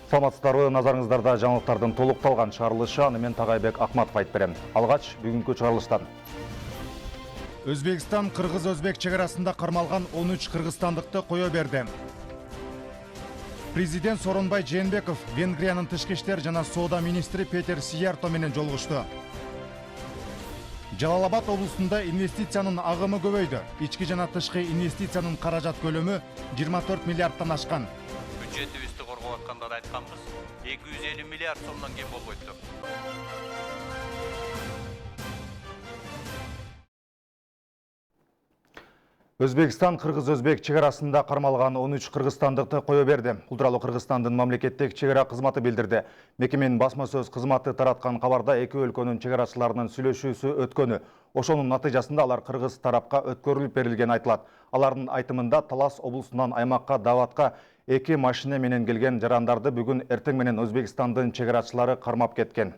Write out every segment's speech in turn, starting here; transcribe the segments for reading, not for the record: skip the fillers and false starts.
Саламатсыздарбы, назарыңыздарда жаңалықтардың толықталған чыгарылышы анымен Тағайбек Акматов айтып берем. Алгач бүгүнкү чыгарылыштан. Өзбекстан Кыргыз-Өзбек чегарасында кармалган 13 кыргызстандыкты кое берди. Президент Сооронбай Жээнбеков Венгриянын тышкы иштер жана соода министри Петер Сиярто менен жолугушту. Жалал-Абад облусунда инвестициянын агымы көбөйдү. Ички жана тышкы инвестициянын каражат көлөмү 24 миллиардтан ашкан. Бюджетибизди коргоп атканда да айтканбыз, 250 миллиард сомдон кем болбойт деп. Өзбекстан Кыргыз-Өзбек чегарасында кармалган 13 кыргызстандыкты кое берди. Бул тууралуу Кыргызстандын мамлекеттик чегара кызматы билдирди. Мекеменин басма сөз кызматы тараткан кабарда эки өлкөнүн чегарачыларынын сүйлөшүүсү өткөнү, ошонун натыйжасында алар кыргыз тарапка өткөрүлүп берилгени айтылат. Алардын айтымында Талас облусунан аймакка даватка 2 машина менен келген жарандарды бүгүн эртең менен Өзбекстандын чегарачылары кармап кеткен.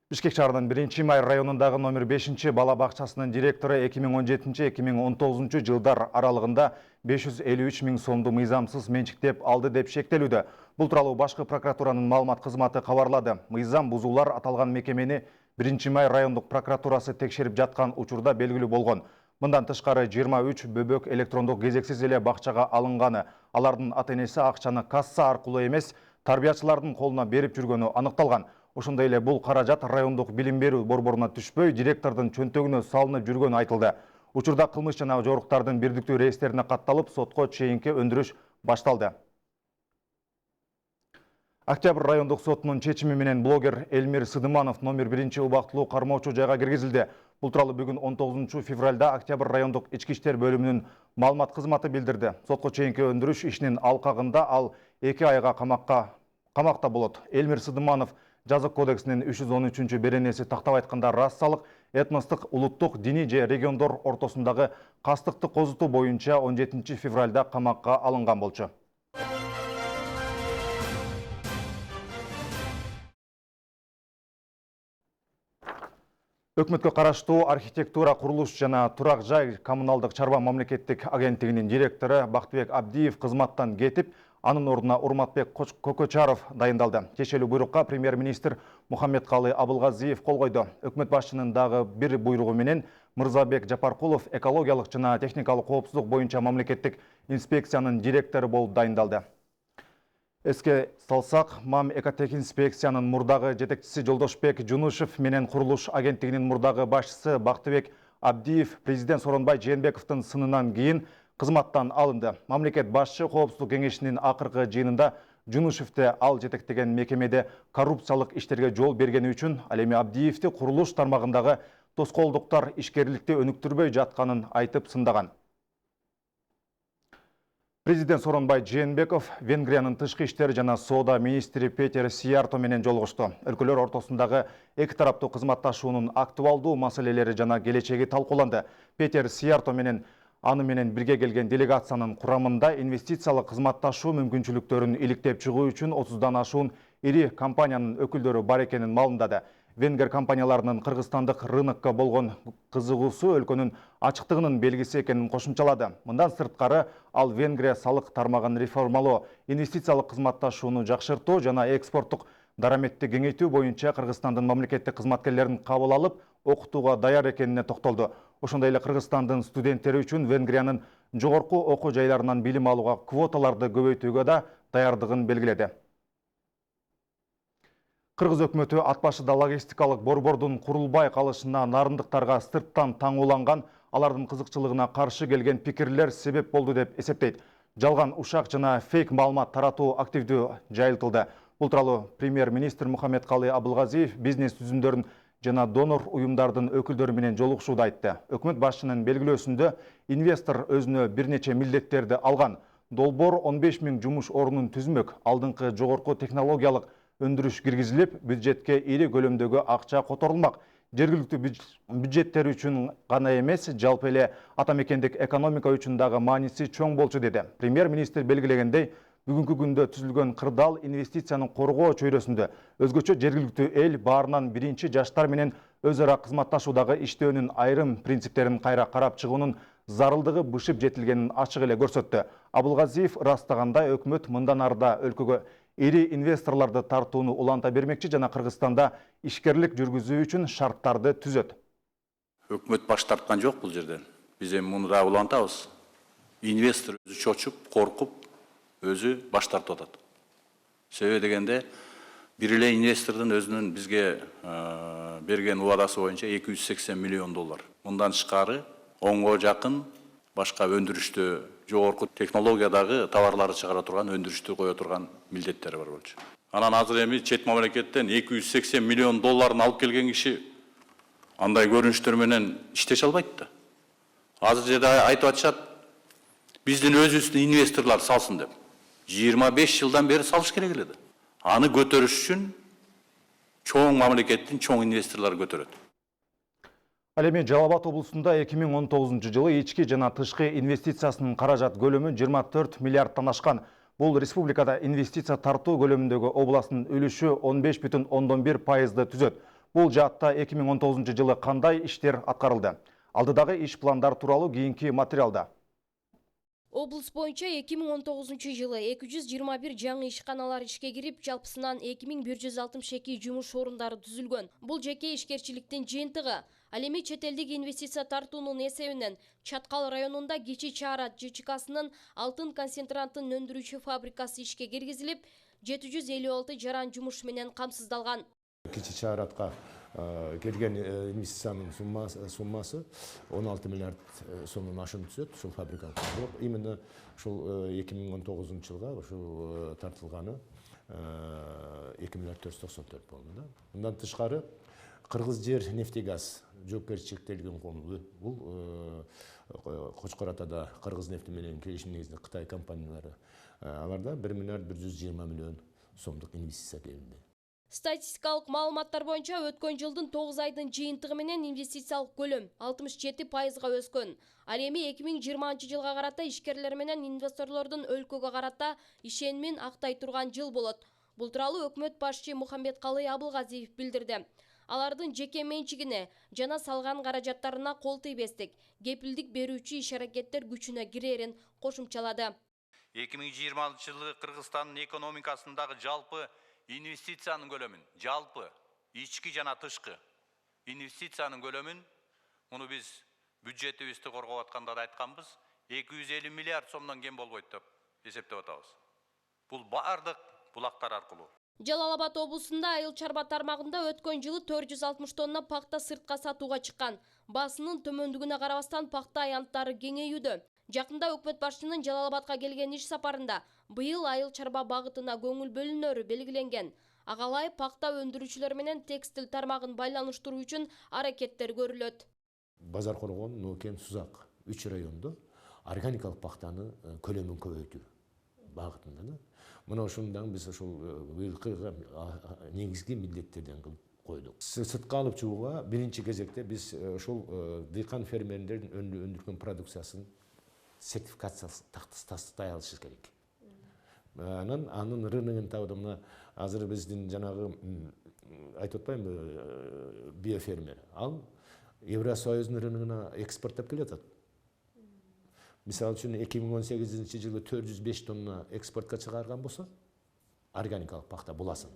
Бишкек шаарынын 1-Май районундагы номер 5 бала бакчасынын директору 2017-2019 жылдар аралыгында 553 миң сомду мыйзамсыз менчиктеп алды деп шектелүүдө. Бул тууралуу башкы прокуратуранын маалымат кызматы кабарлады. Мыйзам бузуулар аталган мекемени 1-Май райондук прокуратурасы текшерип жаткан учурда белгилүү болгон. Мындан тышкары 23 бөбөк электрондук кезексиз эле бакчага алынганы, алардын ата-энеси акчаны касса аркылуу эмес, тарбиячылардын колуна берип жүргөнү аныкталган. Ошондой эле бул каражат райондук билим берүү борборуна түшпөй, директордун чөнтөгүнө салынып жүргөнү айтылды. Учурда кылмыш жана жоруктардын бирдиктүү реестерине катталып, сотко чейинки өндүрүш башталды. Октябрь райондук сотунун чечими менен блогер Эльмир Сыдыманов номер 1 убактылуу кармоочу жайга киргизилди. Бул тууралуу бүгүн 19 февралда Октябрь райондук ички иштер бөлүмүнүн маалымат кызматы билдирди. Сотко чейинки өндүрүш ишинин алкагында ал 2 айга камакта болот. Эльмир Сыдыманов Жазык кодексинин 313 беренеси тактап айтканда расалык, этностук, улуттук, диний же региондор ортосундагы кастыкты козутуу боюнча 17 февралда камакка алынган болчу. Өкмөткө караштуу архитектура, курулуш жана турак жай коммуналдык чарба мамлекеттик агенттигинин директору Бактыбек Абдиев кызматтан кетип, анын ордуна Урматбек Кокочаров дайындалды. Кечелүү буйрукка премьер-министр Мухаммедкалы Абылгазиев кол койду. Өкмөт башчынын дагы бир буйругу менен Мырзабек Жапаркулов экологиялык жана техникалык коопсуздук боюнча мамлекеттик инспекциянын директору болуп дайындалды. Эске салсак, МАМ экотехинспекциянын мурдагы жетекчиси Жолдошбек Жунушев менен курулуш агенттигинин мурдагы башчысы Бактыбек Абдиев президент Сооронбай Жээнбековдун сынынан кийин кызматтан алынды. Мамлекет башчы коопсуздук кеңешинин акыркы жыйынында Жунушевти ал жетектеген мекемеде коррупциялык иштерге жол бергени үчүн, ал эми Абдиевти курулуш тармагындагы тоскоолдуктар ишкерликти өнүктүрбөй жатканын айтып сындаган. Президент Сооронбай Жээнбеков Венгриянын тышкы иштер жана соода министри Петер Сиярто менен жолугушту. Өлкөлөр ортосундагы эки тараптуу кызматташуунун актуалдуу маселелери жана келечеги талкууланды. Петер Сиярто менен аны менен бирге келген делегациянын курамында инвестициялык кызматташуу мүмкүнчүлүктөрүн иликтеп чыгуу үчүн 30дан ашуун ири компаниянын өкүлдөрү бар экенин маалымдады. Венгер компанияларынын кыргызстандык рынокко болгон кызыгуусу өлкөнүн ачыктыгынын белгиси экенин кошумчалады. Мындан сырткары ал Венгрия салык тармагын реформалоо, инвестициялык кызматташууну жакшыртуу жана экспорттук дараметти кеңейтүү боюнча Кыргызстандын мамлекеттик кызматкерлерин кабыл алып, окутууга даяр экенине токтолду. Ошондой эле Кыргызстандын студенттери үчүн Венгриянын жогорку окуу жайларынан билим алууга квоталарды көбөйтүүгө да даярдыгын белгиледи. Кыргыз өкмөтү ат башыда логистикалык борбордун курулбай калышына нарындыктарга сырттан таңууланган, алардын кызыкчылыгына каршы келген пикирлер себеп болду деп эсептейт. Жалган ушак жана фейк маалымат таратуу активдүү жайылтылды. Бул тууралуу премьер-министр Мухаммедкалы Абылгазиев бизнес түзүмдөрүн жана донор уюмдардын өкүлдөрү менен жолугушууда айтты. Өкмөт башчынын белгилөөсүндө инвестор өзүнө бир нече милдеттерди алган. Долбоор 15 миң жумуш орнун түзмөк, алдыңкы жогорку технологиялык өндүрүш киргизилип, бюджетке ири көлөмдөгү акча которулмак. Жергиликтүү бюджеттер үчүн гана эмес, жалпы эле ата мекендик экономика үчүн дагы мааниси чоң болчу деди. Премьер-министр белгилегендей, бүгүнкү күндө түзүлгөн кырдаал инвестицияны коргоо чөйрөсүндө өзгөчө жергиликтүү эл баарынан биринчи жаштар менен өз ара кызматташуудагы иштөөнүн айрым принциптерин кайра карап чыгуунун зарылдыгы бышып жетилгенин ачык эле көрсөттү. Абылгазиев ырастагандай өкмөт мындан арда өлкөгө ири инвесторларды тартууну уланта бермекчи жана Кыргызстанда ишкерлик жүргүзүү үчүн шарттарды түзөт. Өкмөт баш тарткан жок бул жерден. Биз эми муну да улантабыз. Инвестор өзү чочуп, коркуп, өзү баш тартып атат. Себеби дегенде бир эле инвестордун өзүнүн бизге берген убадасы боюнча 280 миллион доллар. Мындан тышкары 10го жакын башка өндүрүштө жогорку технологиядагы товарларды чыгара турган, өндүрүштү кое турган милдеттери бар болчу. Анан азыр эми чет мамлекеттен 280 миллион долларын алып келген киши андай көрүнүштөр менен иштеше албайт да. Азыр жерде айтып атышат, биздин өзүбүздүн инвесторлар салсын деп. 25 жылдан бери салыш керек эле да. Аны көтөрүш үчүн чоң мамлекеттин чоң инвесторлору көтөрөт. Ал эми Жалал Абад облусунда 2019 жылы ички жана тышкы инвестициясынын каражат көлөмү 24 миллиардтан ашкан. Бул республикада инвестиция тартуу көлөмүндөгү областын үлүшү 15,1%ды түзөт. Бул жаатта 2019 жылы кандай иштер аткарылды? Алдыдагы иш пландар тууралуу кийинки материалда. Облус боюнча 2019 жылы 221 жаңы ишканалар ишке кирип, жалпысынан 2162 жумуш орундары түзүлгөн. Бул жеке ишкерчиликтин жыйынтыгы. Ал эми чет элдик инвестиция тартуунун эсебинен Чаткал районунда Кичи Чаара ЖЧКсынын алтын концентратын өндүрүүчү фабрикасы ишке киргизилип, 756 жаран жумуш менен камсыздалган. Кичи Чааратка келген инвестициянын суммасы 16 миллиард сомдон ашуун түзөт. Ушул фабрика бирок именно ушул 2019 жылга ушул тартылганы 2 миллиард 494 болду да. Мындан тышкары Кыргыз жер нефтегаз жоопкерчиликтелген коомду бул Кочкор Атада Кыргыз нефти менен келишим негизинде Кытай компаниялары аларда 1 миллиард 120 миллион сомдук инвестиция келинди. Статистикалык маалыматтар боюнча өткөн жылдын 9 айдын жыйынтыгы менен инвестициялык көлөм 67%га өскөн. Ал эми 2020 жылга карата ишкерлер менен инвесторлордун өлкөгө карата ишенимин актай турган жыл болот. Бул тууралуу өкмөт башчы Мухамбеткалый Абылгазиев билдирди. Алардын жеке менчигине жана салган каражаттарына кол тийбестик, кепилдик берүүчү иш-аракеттер күчүнө кирерин кошумчалады. 2020 жылы Кыргызстандын экономикасындагы жалпы инвестициянын көлөмүн, жалпы ички жана тышкы инвестициянын көлөмүн, муну биз бюджетибизди коргоп атканда да айтканбыз, 250 миллиард сомдон кем болбойт деп эсептеп атабыз. Бул бардык булактар аркылуу. Жалал Абад облусунда айыл чарба тармагында өткөн жылы 460 тонна пакта сыртка сатууга чыккан. Басынын төмөндүгүнө карабастан пакта аянттары кеңейүүдө. Жакында өкмөт башчынын Жалал Абадка келген иш сапарында быйыл айыл чарба багытына көңүл бөлүнөрү белгиленген. Агалай пакта өндүрүүчүлөр менен текстиль тармагын байланыштыруу үчүн аракеттер көрүлөт. Базар Коргон, Нокен, Сузак 3 райондо органикалык пактаны көлөмүн көбөйтүү багытында. Мына ушундан биз ушул быйылкы негизги милдеттерден кылып койдук. Сыртка алып чыгууга биринчи кезекте биз ушул дыйкан фермерлердин өндүргөн продукциясын сертификациясы тастай алышы керек. Анын рыногун табыда мына азыр биздин жанагы айтып атпаймынбы биофермер. Ал Евросоюздун рыногуна экспорттоп келатат. Мисалы үчүн 2018 жылы 405 тонна экспортко чыгарган болсо, органикалык пакта буласын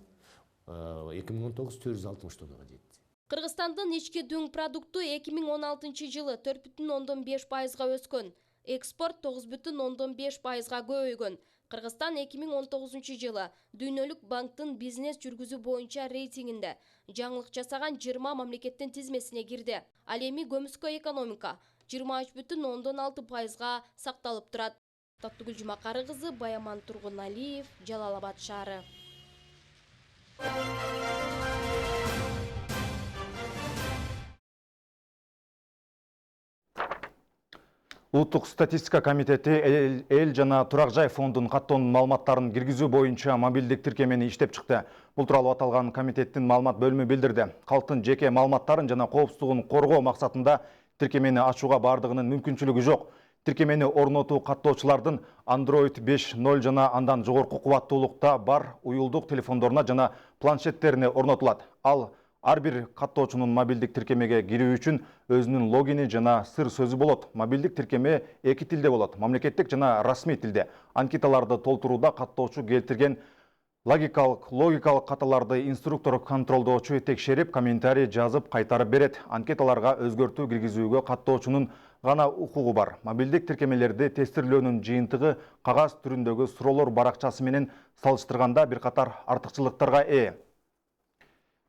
2019 460 тоннага жетти. Кыргызстандын ички дүң продукту 2016 жылы 4,5%га өскөн. Экспорт 9,5%га көбөйгөн. Кыргызстан 2019 жылы Дүйнөлүк банктын бизнес жүргүзүү боюнча рейтингинде жаңылык жасаган 20 мамлекеттин тизмесине кирди. Ал эми көмүскө экономика 23,6%га сакталып турат. Таттыгүл Жумакары кызы, Баяман Тургуналиев, Жалал Абад шаары. Улуттук статистика комитети эл жана турак жай фондунун каттоонун маалыматтарын киргизүү боюнча мобилдик тиркемени иштеп чыкты. Бул тууралуу аталган комитеттин маалымат бөлүмү билдирди. Калктын жеке маалыматтарын жана коопсуздугун коргоо максатында тиркемени ачууга бардыгынын мүмкүнчүлүгү жок. Тиркемени орнотуу каттоочулардын Android 5.0 жана андан жогорку кубаттуулукта бар уюлдук телефондоруна жана планшеттерине орнотулат. Ал Ар бир каттоочунун мобилдик тиркемеге кирүү үчүн өзүнүн логини жана сыр сөзү болот. Мобилдик тиркеме эки тилде болот. Мамлекеттик жана расмий тилде. Анкеталарды толтурууда каттоочу келтирген логикалык каталарды инструктор контролдоочу текшерип, комментарий жазып кайтарып берет. Анкеталарга өзгөртүү киргизүүгө каттоочунун гана укугу бар. Мобилдик тиркемелерди тестирлөөнүн жыйынтыгы кагаз түрүндөгү суроолор баракчасы менен салыштырганда бир катар артыкчылыктарга ээ.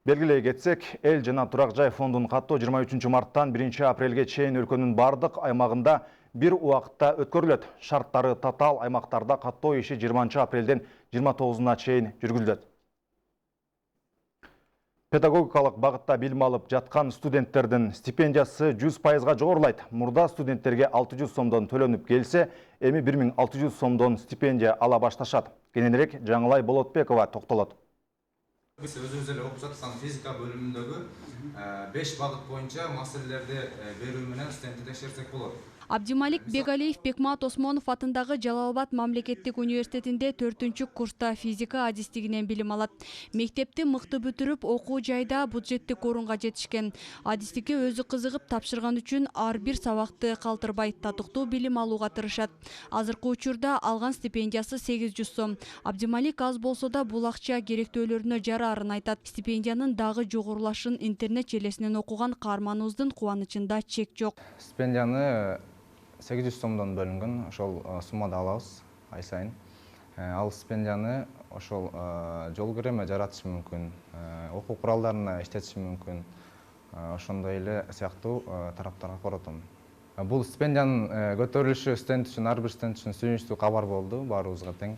Белгилей кетсек, эл жана турак жай фондунун каттоо 23 марттан 1 апрелге чейин өлкөнүн бардык аймагында бир убакытта өткөрүлөт. Шарттары татаал аймактарда каттоо иши 20 апрелден 29-на чейин жүргүзүлөт. Педагогикалык багытта билим алып жаткан студенттердин стипендиясы 100%га жогорулайт. Мурда студенттерге 600 сомдон төлөнүп келсе, эми 1600 сомдон стипендия ала башташат. Кененирээк Жаңылай Болотбекова токтолот. Biz özümüz ele okup жаткан физика бөлүмүндөгү 5 багыт боюнча маселелерди берүү менен студентти текшерсек болот. Абдималик Бегалиев Бекмат Осмонов атындагы Жалал-Абад мамлекеттик университетинде 4-курста физика адистигинен билим алат. Мектепти мыкты бүтүрүп, окуу жайда бюджеттик орунга жетишкен. Адистикке өзү кызыгып тапшырган үчүн ар бир сабакты калтырбай татыктуу билим алууга тырышат. Азыркы учурда алган стипендиясы 800 сом. Абдималик аз болсо да бул акча керектөөлөрүнө жараарын айтат. Стипендиянын дагы жогорулашын интернет желесинен окуган каарманыбыздын кубанычында чек жок. Стипендияны 800 сомдон бөлүнгөн, ошол суммада алабыз ай сайын. Ал стипендияны ошол жол киреме жаратышы мүмкүн, окуу куралдарына иштетиши мүмкүн, ошондой эле сыяктуу тараптарга коротом. Бул стипендиянын көтөрүлүшү студент үчүн, ар бир студент үчүн сүйүнүчтүү кабар болду, баарыбызга тең.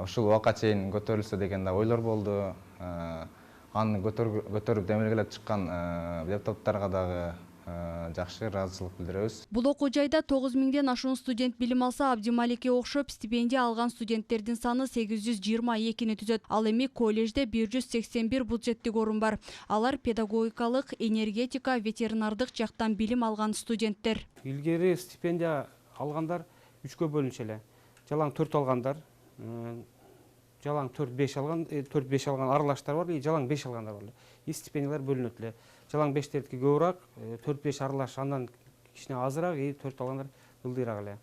Ушул убакка чейин көтөрүлсө деген да ойлор болду. Аны көтөрүп демилгелеп чыккан депутаттарга дагы жакшы ыраазычылык билдиребиз. Бул окуу жайда 9000ден ашуун студент билим алса, Абдималикке окшоп стипендия алган студенттердин саны 822-ни түзөт. Ал эми колледжде 181 бюджеттик орун бар. Алар педагогикалык, энергетика, ветеринардык жактан билим алган студенттер. Илгери стипендия алгандар 3кө бөлүнчү эле. Жалаң 4 алгандар, жалаң 4-5 алган, 4-5 алган аралаштар бар, жалаң 5 алгандар бар. Стипендиялар бөлүнөт эле. Жалаң 5-тердики көбүрөөк, 4-5 аралаш андан кичине азыраак, 4 алгандар ылдыйраак эле.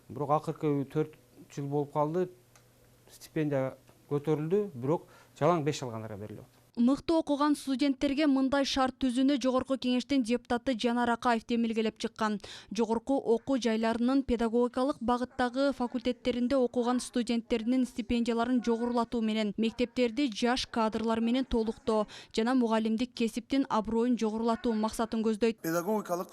Бирок акыркы 4 жыл болуп калды, стипендия көтөрүлдү, бирок жалаң 5 алгандарга берилет. Мыкты окуган студенттерге мындай шарт түзүүнү Жогорку кеңештин депутаты Жанар Акаев демилгелеп чыккан. Жогорку окуу жайларынын педагогикалык багыттагы факультеттеринде окуган студенттердин стипендияларын жогорулатуу менен мектептерди жаш кадрлар менен толуктоо жана мугалимдик кесиптин аброюн жогорулатуу максатын көздөйт. Педагогикалык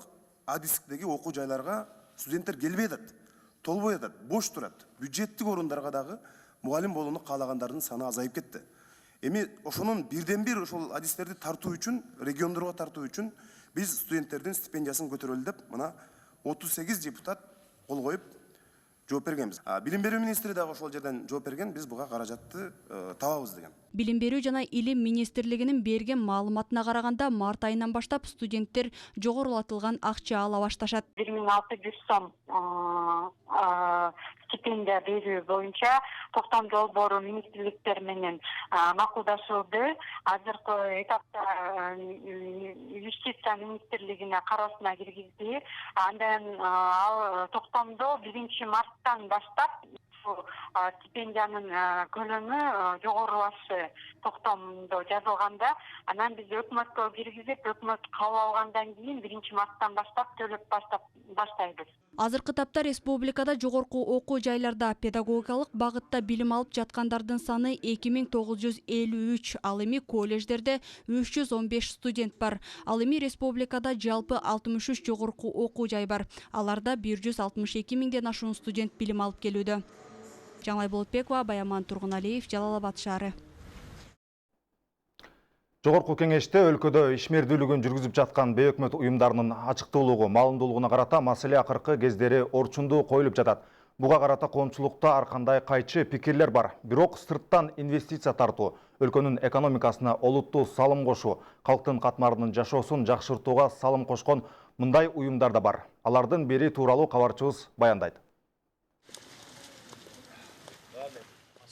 адистиктеги окуу жайларга студенттер келбей атат, толбой атат, бош турат. Бюджеттик орундарга дагы мугалим болууну каалагандардын саны азайып кетти. Эми ошонун бирден бир ошол адистерди тартуу үчүн, региондорго тартуу үчүн биз студенттердин стипендиясын көтөрөлү деп мына 38 депутат кол коюп жооп бергенбиз. Билим берүү министри дагы ошол жерден жооп берген, биз буга каражатты табабыз деген. Билим берүү жана илим министрлигинин берген маалыматына караганда, март айынан баштап студенттер жогорулатылган акча ала башташат. 1600 сом стипендия берүү боюнча токтом долбоору министрликтер менен макулдашылды. Азыркы этапта юстиция министрлигине кароосуна киргизди. Андан ал токтомдо 1 марттан баштап стипендиянын көлөмү жогорулашы токтомдо жазылганда, анан биз өкмөткө киргизип, өкмөт кабыл алгандан кийин 1 марттан баштап төлөп баштайбыз. Азыркы тапта республикада жогорку окуу жайларда педагогикалык багытта билим алып жаткандардын саны 2953, ал эми колледждерде 315 студент бар. Ал эми республикада жалпы 63 жогорку окуу жай бар. Аларда 162 миңден ашуун студент билим алып келүүдө. Жаңылай Болотбекова, Баяман Тургуналиев, Жалал-Абад шаары. Жогорку кеңеште өлкөдө ишмердүүлүгүн жүргүзүп жаткан бейөкмөт уюмдарынын ачыктуулугу, маалымдуулугуна карата маселе акыркы кездери орчундуу коюлуп жатат. Буга карата коомчулукта ар кандай кайчы пикирлер бар. Бирок сырттан инвестиция тартуу, өлкөнүн экономикасына олуттуу салым кошуу, калктын катмарынын жашоосун жакшыртууга салым кошкон мындай уюмдар да бар. Алардын бири тууралуу кабарчыбыз баяндайт.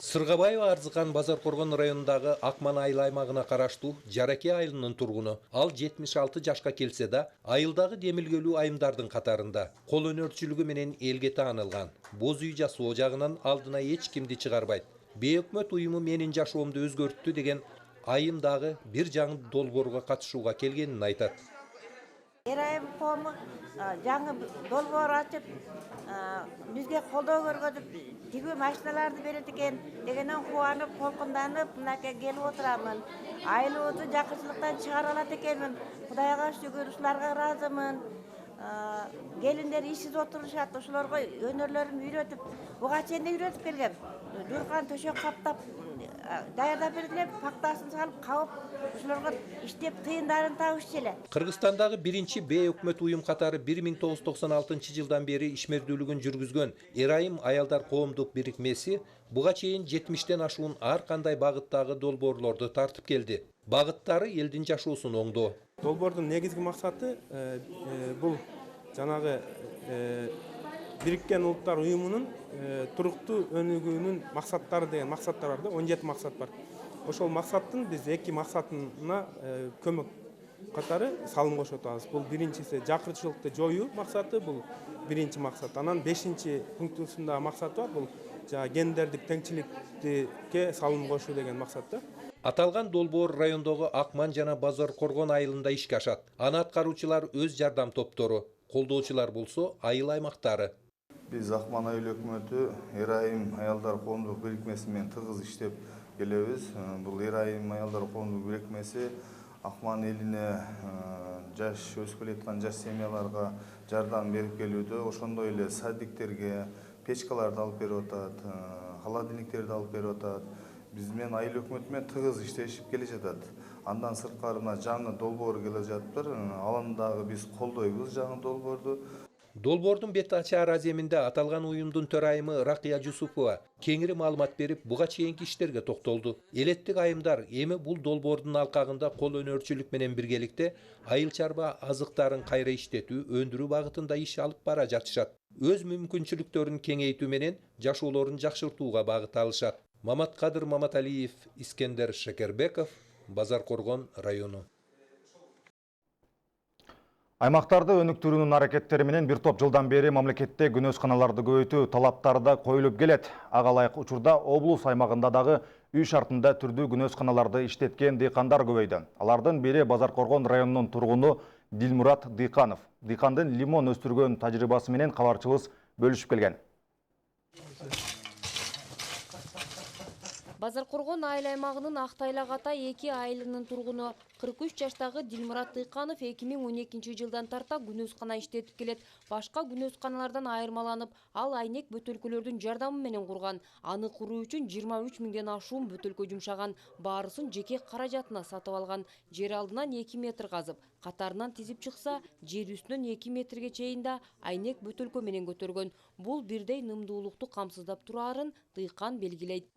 Сыргабаева Арзыкан Базаркоргон районундагы Акман айыл аймагына караштуу Жараке айылынын тургуну. Ал 76 жашка келсе да, айылдагы демилгелүү айымдардын катарында. Кол өнөрчүлүгү менен элге таанылган. Боз үй жасоо жагынан алдына эч кимди чыгарбайт. Бейөкмөт уюму менин жашоомду өзгөрттү деген айым дагы бир жаңы долбоорго катышууга келгенин айтат. Эрайым коому жаңы долбоор ачып, бизге колдоо көргөзүп, тигүү машиналарды берет экен дегенен кубанып, колкунданып, мынакей келип отурамын. Айылыбызды жакырчылыктан чыгара алат экенмин. Кудайга шүгүр, ушуларга ыраазымын. Келиндер ишсиз отурушат, ошолорго өнөрлөрүн үйрөтүп, буга чейин үйрөтүп келгем. Журкан төшөк каптап, даярдап бердилер, пактасын салып, кабып, ошолорго иштеп тыйындарын табышчу эле. Кыргызстандагы биринчи бейөкмөт уюм катары 1996 жылдан бери ишмердүүлүгүн жүргүзгөн Эрайым аялдар коомдук бирикмеси буга чейин 70тен ашуун ар кандай багыттагы долбоорлорду тартып келди. Багыттары элдин жашоосун оңдоо. Долбоордун негизги максаты бул жанагы Бириккен Улуттар уюмунун туруктуу өнүгүүнүн максаттары деген максаттар бар да, 17 максат бар. Ошол максаттын биз 2 максатына көмөк катары салым кошуп атабыз. Бул биринчиси жакырчылыкты жоюу максаты, бул биринчи максат. Анан 5-чи пунктусунда максаты бар, бул гендердик теңчиликке салым кошуу деген максатта. Аталган долбоор райондогу Акман жана Базаркоргон айылында ишке ашат. Аны аткаруучулар өз жардам топтору, колдоочулар болсо айыл аймактары. Биз Акман айыл өкмөтү Эрайым аялдар коомдук бирикмеси менен тыгыз иштеп келебиз. Бул Эрайым аялдар коомдук бирикмеси Акман элине жаш өсүп келаткан жаш семьяларга жардам берип келүүдө, ошондой эле садиктерге печкаларды алып берип атат, холодильниктерди алып берип атат. Биз менен айыл өкмөтү менен тыгыз иштешип келе жатат. Андан сырткары мына жаңы долбоор келе жатыптыр. Аланы дагы биз колдойбуз жаңы долбоорду. Долбоордун бет ачаар аземинде аталган уюмдун төрайымы Ракия Жусупова кеңири маалымат берип, буга чейинки иштерге токтолду. Элеттик айымдар эми бул долбоордун алкагында кол өнөрчүлүк менен биргеликте айыл чарба азыктарын кайра иштетүү, өндүрүү багытында иш алып бара жатышат. Өз мүмкүнчүлүктөрүн кеңейтүү менен жашоолорун жакшыртууга багыт алышат. Маматкадыр Маматалиев, Искендер Шекербеков, Базаркоргон району. Аймактарды өнүктүрүүнүн аракеттери менен бир топ жылдан бери мамлекетте күнөөсканаларды көбөйтүү талаптары да коюлуп келет. Ага ылайык учурда облус аймагында дагы үй шартында түрдүү күнөөсканаларды иштеткен дыйкандар көбөйдү. Алардын бири Базаркоргон районунун тургуну Дилмурат Дыйканов. Дыйкандын лимон өстүргөн тажрыйбасы менен кабарчыбыз бөлүшүп келген. Базаркоргон айыл аймагынын Актайлак-Ата 2 айылынын тургуну 43 жаштагы Дилмурат Дыйканов 2012 жылдан тарта күнөөскана иштетип келет. Башка күнөөсканалардан айырмаланып, ал айнек бөтөлкөлөрдүн жардамы менен курган. Аны куруу үчүн 23 миңден ашуун бөтөлкө жумшаган. Баарысын жеке каражатына сатып алган. Жер алдынан 2 метр казып, катарынан тизип чыкса, жер үстүнөн 2 метрге чейин да айнек бөтөлкө менен көтөргөн. Бул бирдей нымдуулукту камсыздап турарын Дыйкан белгилейт.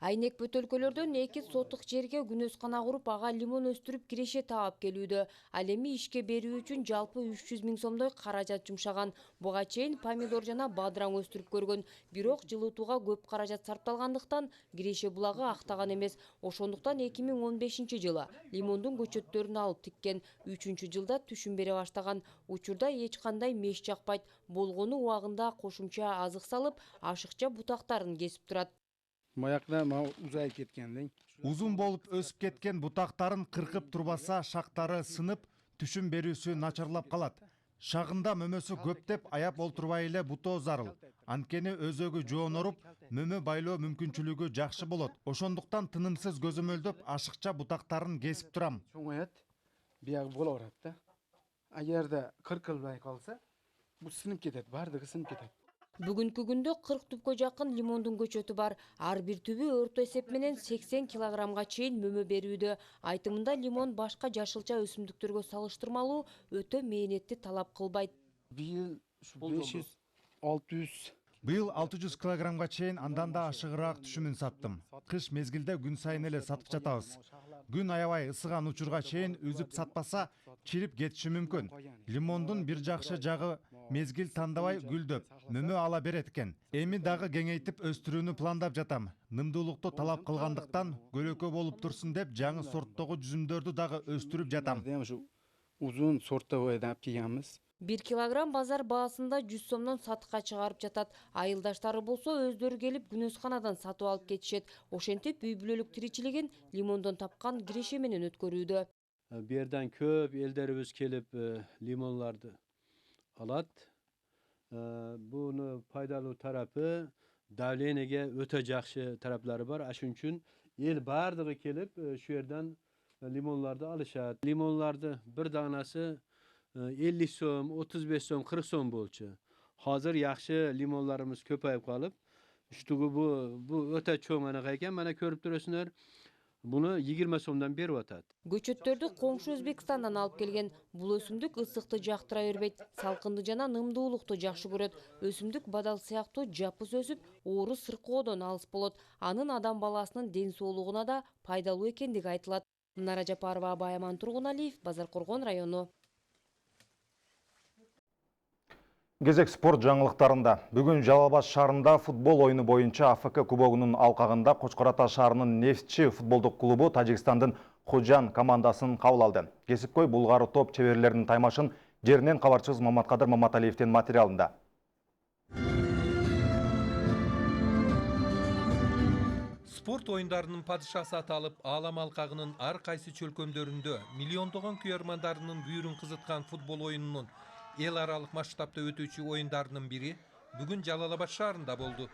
Айнек бөтөлкөлөрдөн 2 сотук жерге күнөөскана куруп, ага лимон өстүрүп киреше таап келүүдө. Ал эми ишке берүү үчүн жалпы 300 миң сомдой каражат жумшаган. Буга чейин помидор жана бадыраң өстүрүп көргөн. Бирок жылытууга көп каражат сарпталгандыктан киреше булагы актаган эмес. Ошондуктан 2015 жылы лимондун көчөттөрүн алып тиккен. 3-жылда түшүм бере баштаган. Учурда эч кандай меш жакпайт. Болгону убагында кошумча азык салып, ашыкча бутактарын кесип турат. Маякта узайып кеткенден. Узун болуп өсүп кеткен бутактарын кыркып турбаса, шактары сынып, түшүм берүүсү начарлап калат. Шагында мөмөсү көптеп аяп олтурбай эле бутоо зарыл. Анткени өзөгү жооноруп, мөмө байлоо мүмкүнчүлүгү жакшы болот. Ошондуктан тынымсыз көзөмөлдөп ашыкча бутактарын кесип турам. Чоңоят, биягы боло барат да. Агерде кыркылбай калса, бу сынып кетет, бардыгы сынып кетет. Бүгүнкү күндө 40 түпкө жакын лимондун көчөтү бар. Ар бир түбү орто эсеп менен 80 килограммга чейин мөмө берүүдө. Айтымында лимон башка жашылча өсүмдүктөргө салыштырмалуу өтө мээнетти талап кылбайт. Быйыл 500-600 Быйыл 600 килограммга чейин андан да ашыгыраак түшүмүн саттым. Кыш мезгилде күн сайын эле сатып жатабыз. Күн аябай ысыган учурга чейин үзүп сатпаса, чирип кетиши мүмкүн. Лимондун бир жакшы жагы мезгил тандабай гүлдөп, мөмө ала берет экен. Эми дагы кеңейтип өстүрүүнү пландап жатам. Нымдуулукту талап кылгандыктан көлөкө болуп турсун деп жаңы сорттогу жүзүмдөрдү дагы өстүрүп жатам. Uzun sortta o'ylab kelganmiz. 1 килограмм базар баасында 100 сомдон сатыкка чыгарып жатат. Айылдаштары болсо өздөрү келип күнөсканадан сатып алып кетишет. Ошентип үй бүлөлүк тиричилигин лимондон тапкан киреше менен өткөрүүдө. Bu yerden köp ellerimiz gelip limonlardı alat. Bunu faydalı tarafı davlenege öte jakşı tarafları var. Aşın için el bardığı gelip şu yerden limonlarda alışat. Limonlarda bir danası 50 som, 35 som, 40 som bolçu. Hazır yaxşı limonlarımız köpayıp kalıp işte bu öte çoğmana kayken bana körüp durasınlar. Bunu 20 somdan berip atat. Көчөттөрдү коңшу Өзбекстандан алып келген. Бул өсүмдүк ысыкты жактыра бербейт, салкынды жана нымдуулукту жакшы көрөт. Өсүмдүк бадал сыяктуу жапыз өсүп, оору сыркоодон алыс болот. Анын адам баласынын ден соолугуна да пайдалуу экендиги айтылат. Нара Жапарова, Баяман Тургуналиев, Базаркоргон району. Кезек спорт жаңылыктарында. Бүгүн Жалал-Абад шаарында футбол ойыны боюнча АФК кубогунун алкагында Кочкор Ата шаарынын Нефтчи футболдук клубу Тажикстандын Худжан командасын кабыл алды. Кесипкөй Булгары топ чеберлеринин таймашын жеринен кабарчыбыз Маматкадыр Маматалиевдин материалында. Спорт оюндарынын падышасы аталып, Аалам алкагынын ар кайсы чөлкөмдөрүндө миллиондогон күйөрмандарынын бүйүрүн кызыткан футбол оюнунун эл аралык масштабта өтүүчү оюндарынын бири бүгүн Жалал-Абад шаарында болду.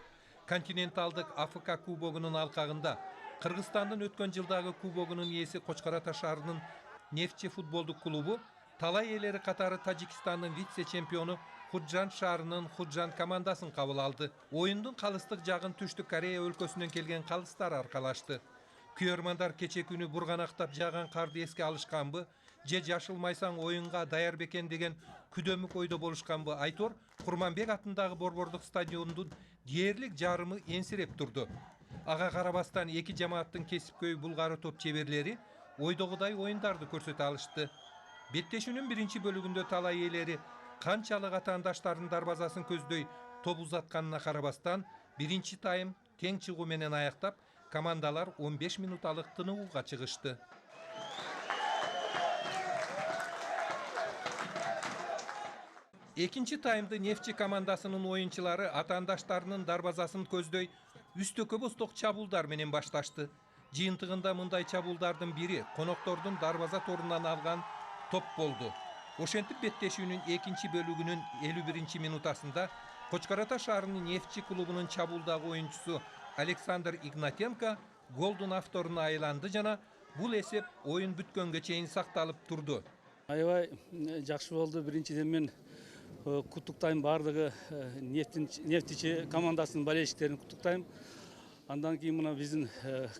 Континенталдык АФК кубогунун алкагында Кыргызстандын өткөн жылдагы кубогунун ээси Кочкор Ата шаарынын Нефтчи футболдук клубу талай элери катары Тажикстандын вице-чемпиону Худжан шаарынын Худжан командасын кабыл алды. Оюндун калыстык жагын Түштүк Корея өлкөсүнөн келген калыстар аркалашты. Күйөрмандар кече күнү бурганактап жааган карды эске алышканбы, же жашылмайсаң оюнга даяр бекен деген күдөмүк ойдо болушканбы айтор Курманбек атындагы борбордук стадиондун дээрлик жарымы энсиреп турду. Ага карабастан эки жамааттын кесипкөй Булгары топ чеберлери ойдогудай оюндарды көрсөтө алышты. Беттешүүнүн биринчи бөлүгүндө талай ээлери канчалык атаандаштардын дарбазасын көздөй топ узатканына карабастан биринчи тайм тең чыгуу менен аяктап, командалар 15 минуталык тынуууга чыгышты. Экинчи таймды Нефтчи командасынын оюнчулары атаандаштарынын дарбазасын көздөй үстөкө босток чабуулдар менен башташты. Жыйынтыгында мындай чабуулдардын бири коноктордун дарбаза торунан алган топ болду. Ошентип беттешүүнүн экинчи бөлүгүнүн 51 минутасында Кочкор Ата шаарынын Нефтчи клубунун чабуулдагы оюнчусу Александр Игнатенко голдун авторуна айланды жана бул эсеп оюн бүткөнгө чейин сакталып турду. Аябай жакшы болду. Биринчиден мен куттуктайм бардыгы Нефтчи командасынын болельщиктерин куттуктайм. Андан кийин мына биздин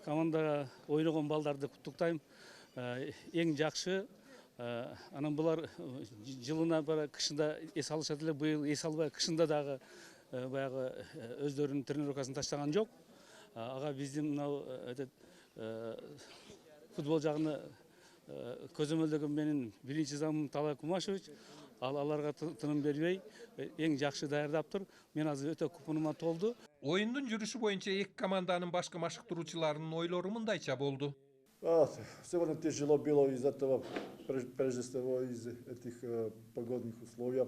командага ойногон балдарды куттуктайм. Эң жакшы. Анан булар жылына кышында эс алышат эле. Быйыл эс албай кышында дагы баягы өздөрүнүн тренировкасын таштаган жок. Ага биздин мына футбол жагына көзөмөлдөгөн менин биринчи замым Талай Кумашевич. Аларга тыным бербей эң жакшы даярдаптыр. Мен азыр өтө купунума толду. Оюндун жүрүшү боюнча эки команданын башкы машыктыруучуларынын ойлору мындайча болду. Сегодня тяжело было из этого, прежде всего из этих погодных условий.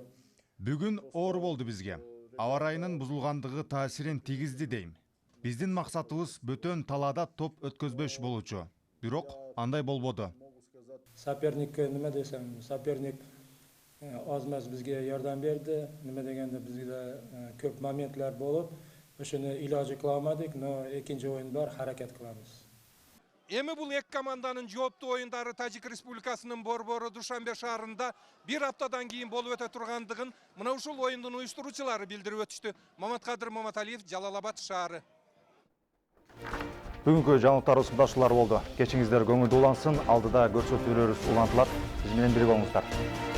Бүгүн оор болду бизге. Аба райынын бузулгандыгы таасирин тийгизди дейм. Биздин максатыбыз бөтөн талаада топ өткөзбөш болчу. Бирок андай болбоду. Соперник неме десем, соперник аз-маз бизге жардам берди. Неме дегенде бизге көп моментлер болуп, ошону илажы кыла алмадык, но экинчи оюн бар, харакет кылабыз. Эми бул эки команданын жооптуу оюндары Тажик Республикасынын борбору Душанбе шаарында бир аптадан кийин болуп өтө тургандыгын мына ушул оюндун уюштуруучулары билдирип өтүштү. Маматкадыр Маматалиев, Жалал-Абад шаары. Бүгүнкү жаңылыктар ушундай болду. Кечиңиздер көңүлдүү улансын, алдыда көрсөтүүлөрүбүз улантылат. Биз менен бирге болуңуздар.